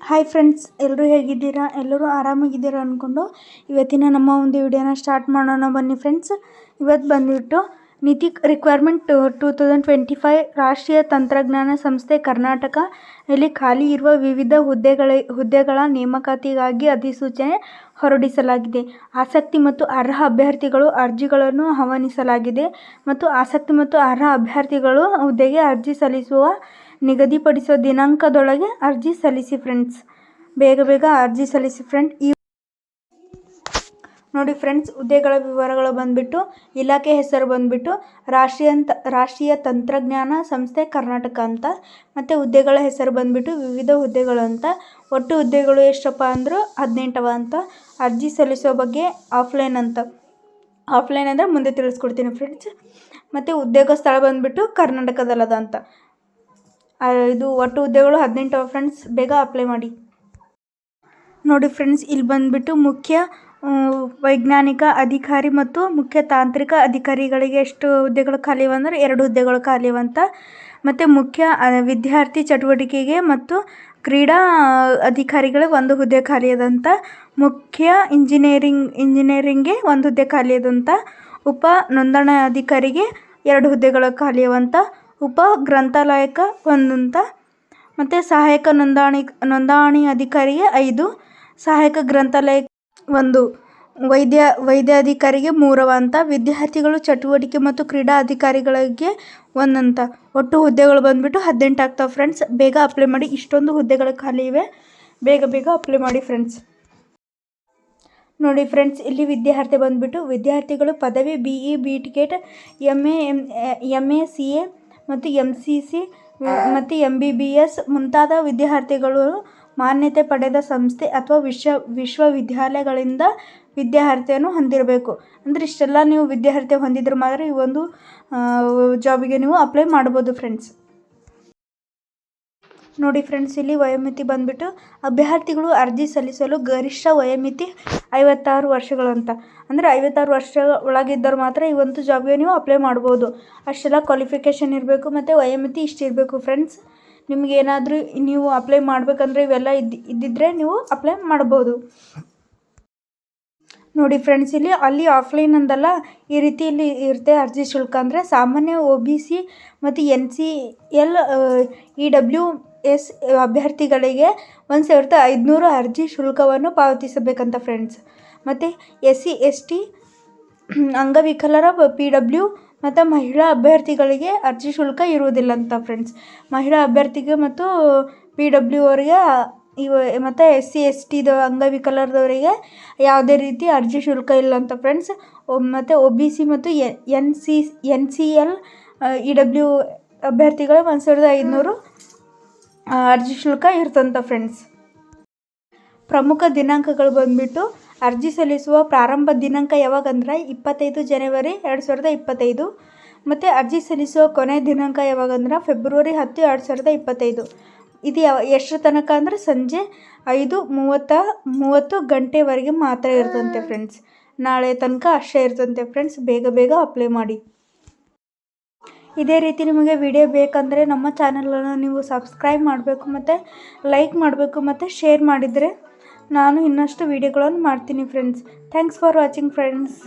Hi friends, ಎಲ್ಲರೂ ಹೇಗಿದ್ದೀರಾ? ಎಲ್ಲರೂ ಆರಾಮಾಗಿದ್ದೀರಾ ಅಂದ್ಕೊಂಡು ಇವತ್ತಿನ ನಮ್ಮ ಒಂದು ವಿಡಿಯೋನ ಸ್ಟಾರ್ಟ್ ಮಾಡೋಣ. ಬನ್ನಿ ಫ್ರೆಂಡ್ಸ್, ಇವತ್ತು ಬಂದುಬಿಟ್ಟು ನೀತಿ ರಿಕ್ವೈರ್ಮೆಂಟ್ 2025 ರಾಷ್ಟ್ರೀಯ ತಂತ್ರಜ್ಞಾನ ಸಂಸ್ಥೆ ಕರ್ನಾಟಕ ಇಲ್ಲಿ ಖಾಲಿ ಇರುವ ವಿವಿಧ ಹುದ್ದೆಗಳ ನೇಮಕಾತಿಗಾಗಿ ಅಧಿಸೂಚನೆ ಹೊರಡಿಸಲಾಗಿದೆ. ಆಸಕ್ತಿ ಮತ್ತು ಅರ್ಹ ಅಭ್ಯರ್ಥಿಗಳು ಅರ್ಜಿಗಳನ್ನು ಆಹ್ವಾನಿಸಲಾಗಿದೆ ಮತ್ತು ಆಸಕ್ತಿ ಮತ್ತು ಅರ್ಹ ಅಭ್ಯರ್ಥಿಗಳು ಹುದ್ದೆಗೆ ಅರ್ಜಿ ಸಲ್ಲಿಸುವ ನಿಗದಿಪಡಿಸುವ ದಿನಾಂಕದೊಳಗೆ ಅರ್ಜಿ ಸಲ್ಲಿಸಿ ಫ್ರೆಂಡ್ಸ್. ಬೇಗ ಅರ್ಜಿ ಸಲ್ಲಿಸಿ ಫ್ರೆಂಡ್. ನೋಡಿ ಫ್ರೆಂಡ್ಸ್, ಹುದ್ದೆಗಳ ವಿವರಗಳು ಬಂದುಬಿಟ್ಟು ಇಲಾಖೆ ಹೆಸರು ಬಂದುಬಿಟ್ಟು ರಾಷ್ಟ್ರೀಯ ತಂತ್ರಜ್ಞಾನ ಸಂಸ್ಥೆ ಕರ್ನಾಟಕ ಅಂತ. ಮತ್ತು ಹುದ್ದೆಗಳ ಹೆಸರು ಬಂದುಬಿಟ್ಟು ವಿವಿಧ ಹುದ್ದೆಗಳು ಅಂತ. ಒಟ್ಟು ಹುದ್ದೆಗಳು ಎಷ್ಟಪ್ಪ ಅಂದರು 18 ಅಂತ. ಅರ್ಜಿ ಸಲ್ಲಿಸೋ ಬಗ್ಗೆ ಆಫ್ಲೈನ್ ಅಂದರೆ ಮುಂದೆ ತಿಳಿಸ್ಕೊಡ್ತೀನಿ ಫ್ರೆಂಡ್ಸ್. ಮತ್ತು ಉದ್ಯೋಗ ಸ್ಥಳ ಬಂದುಬಿಟ್ಟು ಕರ್ನಾಟಕದಲ್ಲದ ಅಂತ. ಇದು ಒಟ್ಟು ಹುದ್ದೆಗಳು 18 ಫ್ರೆಂಡ್ಸ್. ಬೇಗ ಅಪ್ಲೈ ಮಾಡಿ. ನೋಡಿ ಫ್ರೆಂಡ್ಸ್, ಇಲ್ಲಿ ಬಂದುಬಿಟ್ಟು ಮುಖ್ಯ ವೈಜ್ಞಾನಿಕ ಅಧಿಕಾರಿ ಮತ್ತು ಮುಖ್ಯ ತಾಂತ್ರಿಕ ಅಧಿಕಾರಿಗಳಿಗೆ ಎಷ್ಟು ಹುದ್ದೆಗಳು ಖಾಲಿ ಇವೆ ಅಂದರೆ 2 ಹುದ್ದೆಗಳು ಖಾಲಿ ಇವಂತ. ಮತ್ತು ಮುಖ್ಯ ವಿದ್ಯಾರ್ಥಿ ಚಟುವಟಿಕೆಗೆ ಮತ್ತು ಕ್ರೀಡಾ ಅಧಿಕಾರಿಗಳಿಗೆ 1 ಹುದ್ದೆ ಖಾಲಿ ಅದಂತ. ಮುಖ್ಯ ಇಂಜಿನಿಯರಿಂಗ್ಗೆ 1 ಹುದ್ದೆ ಖಾಲಿ ಅದಂತ. ಉಪ ನೋಂದಣಾಧಿಕಾರಿಗೆ 2 ಹುದ್ದೆಗಳು ಖಾಲಿ ಅವಂತ. ಉಪ ಗ್ರಂಥಾಲಯಕ್ಕೆ 1 ಅಂತ. ಮತ್ತು ಸಹಾಯಕ ನೋಂದಣಿ ಅಧಿಕಾರಿಗೆ 5, ಸಹಾಯಕ ಗ್ರಂಥಾಲಯಕ್ಕೆ 1, ವೈದ್ಯಾಧಿಕಾರಿಗೆ 3 ಅಂತ. ವಿದ್ಯಾರ್ಥಿಗಳು ಚಟುವಟಿಕೆ ಮತ್ತು ಕ್ರೀಡಾ ಅಧಿಕಾರಿಗಳಿಗೆ 1 ಅಂತ. ಒಟ್ಟು ಹುದ್ದೆಗಳು ಬಂದುಬಿಟ್ಟು 18 ಆಗ್ತಾವೆ ಫ್ರೆಂಡ್ಸ್. ಬೇಗ ಅಪ್ಲೈ ಮಾಡಿ. ಇಷ್ಟೊಂದು ಹುದ್ದೆಗಳು ಖಾಲಿ ಇವೆ. ಬೇಗ ಅಪ್ಲೈ ಮಾಡಿ ಫ್ರೆಂಡ್ಸ್. ನೋಡಿ ಫ್ರೆಂಡ್ಸ್, ಇಲ್ಲಿ ವಿದ್ಯಾರ್ಥಿಗಳು ಪದವಿ BE BTech MA CA ಮತ್ತು MCC ಮತ್ತು MBBS ಮುಂತಾದ ವಿದ್ಯಾರ್ಥಿಗಳು ಮಾನ್ಯತೆ ಪಡೆದ ಸಂಸ್ಥೆ ಅಥವಾ ವಿಶ್ವವಿದ್ಯಾಲಯಗಳಿಂದ ವಿದ್ಯಾರ್ಹತೆಯನ್ನು ಹೊಂದಿರಬೇಕು. ಅಂದರೆ ಇಷ್ಟೆಲ್ಲ ನೀವು ವಿದ್ಯಾರ್ಹತೆ ಹೊಂದಿದ್ರೆ ಮಾತ್ರ ಈ ಒಂದು ಜಾಬಿಗೆ ನೀವು ಅಪ್ಲೈ ಮಾಡ್ಬೋದು ಫ್ರೆಂಡ್ಸ್. ನೋಡಿ ಫ್ರೆಂಡ್ಸ್, ಇಲ್ಲಿ ವಯೋಮಿತಿ ಬಂದುಬಿಟ್ಟು ಅಭ್ಯರ್ಥಿಗಳು ಅರ್ಜಿ ಸಲ್ಲಿಸಲು ಗರಿಷ್ಠ ವಯೋಮಿತಿ 56 ವರ್ಷಗಳು ಅಂತ. ಅಂದರೆ 56 ವರ್ಷ ಒಳಗಿದ್ದವ್ರು ಮಾತ್ರ ಈ ಒಂದು ಜಾಬ್ಗೆ ನೀವು ಅಪ್ಲೈ ಮಾಡ್ಬೋದು. ಅಷ್ಟೆಲ್ಲ ಕ್ವಾಲಿಫಿಕೇಷನ್ ಇರಬೇಕು ಮತ್ತು ವಯೋಮಿತಿ ಇಷ್ಟು ಇರಬೇಕು ಫ್ರೆಂಡ್ಸ್. ನಿಮಗೇನಾದರೂ ನೀವು ಅಪ್ಲೈ ಮಾಡಬೇಕಂದ್ರೆ ಇವೆಲ್ಲ ಇದ್ದಿದ್ದರೆ ನೀವು ಅಪ್ಲೈ ಮಾಡ್ಬೋದು. ನೋಡಿ ಫ್ರೆಂಡ್ಸ್, ಅಲ್ಲಿ ಆಫ್ಲೈನ್ ಅಂದಲ್ಲ, ಈ ರೀತಿ ಇಲ್ಲಿ ಇರುತ್ತೆ ಅರ್ಜಿ ಶುಲ್ಕ. ಅಂದರೆ ಸಾಮಾನ್ಯ OBC ಮತ್ತು NCL EWS ಅಭ್ಯರ್ಥಿಗಳಿಗೆ 1500 ಅರ್ಜಿ ಶುಲ್ಕವನ್ನು ಪಾವತಿಸಬೇಕಂತ ಫ್ರೆಂಡ್ಸ್. ಮತ್ತು SC ST ಅಂಗವಿಕಲರ PW ಮತ್ತು ಮಹಿಳಾ ಅಭ್ಯರ್ಥಿಗಳಿಗೆ ಅರ್ಜಿ ಶುಲ್ಕ ಇರುವುದಿಲ್ಲ ಅಂತ ಫ್ರೆಂಡ್ಸ್. ಮಹಿಳಾ ಅಭ್ಯರ್ಥಿಗೆ ಮತ್ತು PW ಅವರಿಗೆ ಮತ್ತು SC ST ಅಂಗವಿಕಲರದವರಿಗೆ ಯಾವುದೇ ರೀತಿ ಅರ್ಜಿ ಶುಲ್ಕ ಇಲ್ಲ ಅಂತ ಫ್ರೆಂಡ್ಸ್. ಮತ್ತು OBC ಮತ್ತು NCL EW ಅಭ್ಯರ್ಥಿಗಳಿಗೆ 1500 ಅರ್ಜಿ ಶುಲ್ಕ ಇರ್ತಂತ ಫ್ರೆಂಡ್ಸ್. ಪ್ರಮುಖ ದಿನಾಂಕಗಳು ಬಂದುಬಿಟ್ಟು ಅರ್ಜಿ ಸಲ್ಲಿಸುವ ಪ್ರಾರಂಭ ದಿನಾಂಕ ಯಾವಾಗಂದ್ರೆ 25 ಜನವರಿ 2025. ಮತ್ತು ಅರ್ಜಿ ಸಲ್ಲಿಸುವ ಕೊನೆ ದಿನಾಂಕ ಯಾವಾಗಂದ್ರೆ ಫೆಬ್ರವರಿ 10, 2025. ಇದು ಎಷ್ಟರ ತನಕ ಅಂದರೆ ಸಂಜೆ 5:30 ಗಂಟೆವರೆಗೆ ಮಾತ್ರ ಇರ್ತಂತೆ ಫ್ರೆಂಡ್ಸ್. ನಾಳೆ ತನಕ ಅಷ್ಟೇ ಇರ್ತಂತೆ ಫ್ರೆಂಡ್ಸ್. ಬೇಗ ಅಪ್ಲೈ ಮಾಡಿ. ಇದೇ ರೀತಿ ನಿಮಗೆ ವಿಡಿಯೋ ಬೇಕಂದರೆ ನಮ್ಮ ಚಾನಲನ್ನು ನೀವು ಸಬ್ಸ್ಕ್ರೈಬ್ ಮಾಡಬೇಕು ಮತ್ತು ಲೈಕ್ ಮಾಡಬೇಕು ಮತ್ತು ಶೇರ್ ಮಾಡಿದರೆ ನಾನು ಇನ್ನಷ್ಟು ವಿಡಿಯೋಗಳನ್ನು ಮಾಡ್ತೀನಿ friends. Thanks for watching friends.